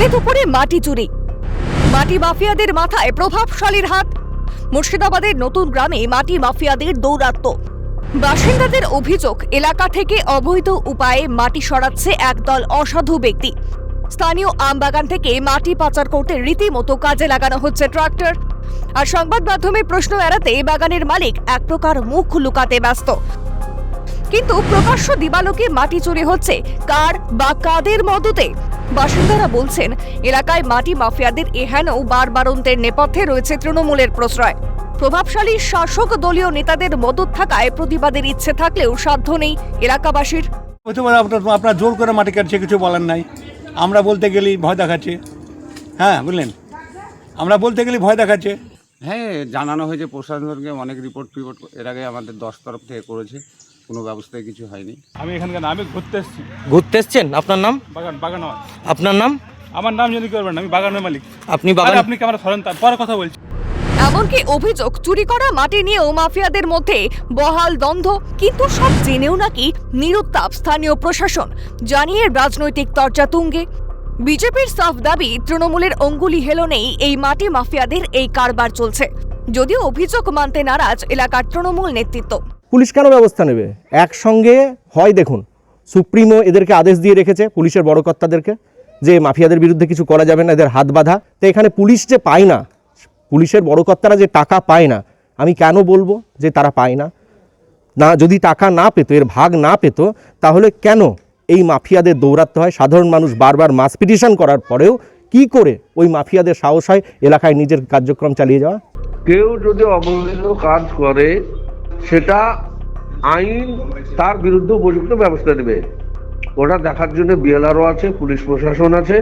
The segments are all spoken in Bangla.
দিনে দুপুরে মাটি চুরি, মাটি মাফিয়াদের মাথায় প্রভাবশালীর হাত। মুর্শিদাবাদের নতুন গ্রামে মাটি মাফিয়াদের দৌরাত্ম্য। বাসিন্দাদের অভিযোগ, এলাকা থেকে অবৈধ উপায়ে মাটি সরাচ্ছে একদল অসাধু ব্যক্তি। স্থানীয় আমবাগান থেকে মাটি পাচার করতে রীতিমতো কাজে লাগানো হচ্ছে ট্রাক্টর। আর সংবাদ মাধ্যমের প্রশ্ন এড়াতে বাগানের মালিক এক প্রকার মুখ লুকাতে ব্যস্ত। কিন্তু প্রকাশ্য দিবালোকে মাটি চুরি হচ্ছে কার বা কাদের মদতে? বাসিন্দারা বলছেন, এলাকায় মাটি মাফিয়াদের এহেন বারবারন্তের নেপথ্যে রয়েছে তৃণমূলের প্রশ্রয়। প্রভাবশালী শাসক দলীয় নেতাদের মদত থাকায় প্রতিবাদের ইচ্ছে থাকলেও সাধ্য নেই এলাকাবাসীর। আপনার জোর করে মাটি কাটছে, কিছু বলার নাই। আমরা বলতে গেলেই ভয় দেখাচ্ছে। হ্যাঁ, বুঝলেন, আমরা বলতে গেলেই ভয় দেখাচ্ছে। হ্যাঁ, জানানো হয়েছে প্রশাসনকে, অনেক রিপোর্ট এর আগে আমাদের 10 তরফ থেকে করেছে, কোনো ব্যবস্থায় কিছু হয়নি। আমি এখানকার আমি ঘুরতে এসেছি। ঘুরতে এসছেন? আপনার নাম? বাগান। আপনার নাম? আমার নাম জানি করবেন, আমি বাগানের মালিক। আপনি বাগান? আপনি ক্যামেরা ধরেন, তারপরে কথা বলছি। এমনকি অভিযোগ, চুরি করা মাটি নিয়েও মাফিয়াদের মধ্যে বহাল দ্বন্দ্ব। কিন্তু সব জেনেও নাকি নিরুত্তাপ স্থানীয় প্রশাসন, জানিয়ে রাজনৈতিক তরজা তুঙ্গে। বিজেপির সাফ দাবি, তৃণমূলের অঙ্গুলি হেলনেই এই মাটি মাফিয়াদের এই কারবার চলছে। যদিও অভিযোগ মানতে নারাজ এলাকার তৃণমূল নেতৃত্ব। পুলিশ কেন ব্যবস্থা নেবে? একসঙ্গে হয়, দেখুন, সুপ্রিমো এদেরকে আদেশ দিয়ে রেখেছে, পুলিশের বড় কর্তাদেরকে, যে মাফিয়াদের বিরুদ্ধে কিছু করা যাবে না, এদের হাত বাঁধা। তো এখানে পুলিশ যে পায় না, পুলিশের বড় কর্তারা যে টাকা পায় না, আমি কেন বলবো যে তারা পায় না? না, যদি টাকা না পেত, এর ভাগ না পেত, তাহলে কেন এই মাফিয়াদের দৌরাত্ম্য হয়? সাধারণ মানুষ বারবার মাস পিটিশন করার পরেও কি করে ওই মাফিয়াদের সাহস হয় এলাকায় নিজের কার্যক্রম চালিয়ে যাওয়া? কেউ যদি অবৈধ কাজ করে, সেটা আইন তার বিরুদ্ধে উপযুক্ত ব্যবস্থা নেবে। ওটা দেখার জন্য বিএলআরও আছে, পুলিশ প্রশাসন আছে,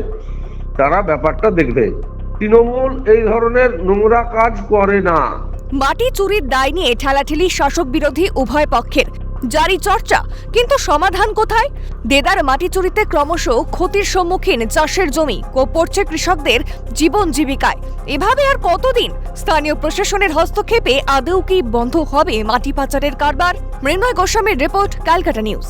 তারা ব্যাপারটা দেখবে। তৃণমূল এই ধরনের নোংরা কাজ করে না। মাটি চুরির দায় নিয়ে ঠেলাঠেলি শাসক বিরোধী উভয় পক্ষের, জারি চর্চা। কিন্তু সমাধান কোথায়? দেদার মাটি চুরিতে ক্রমশ ক্ষতির সম্মুখীন চাষের জমি, কোপ পড়ছে কৃষকদের জীবন জীবিকায়। এভাবে আর কতদিন? স্থানীয় প্রশাসনের হস্তক্ষেপে আদৌ কি বন্ধ হবে মাটি পাচারের কারবার? মৃন্ময় গোস্বামীর রিপোর্ট, ক্যালকাটা নিউজ।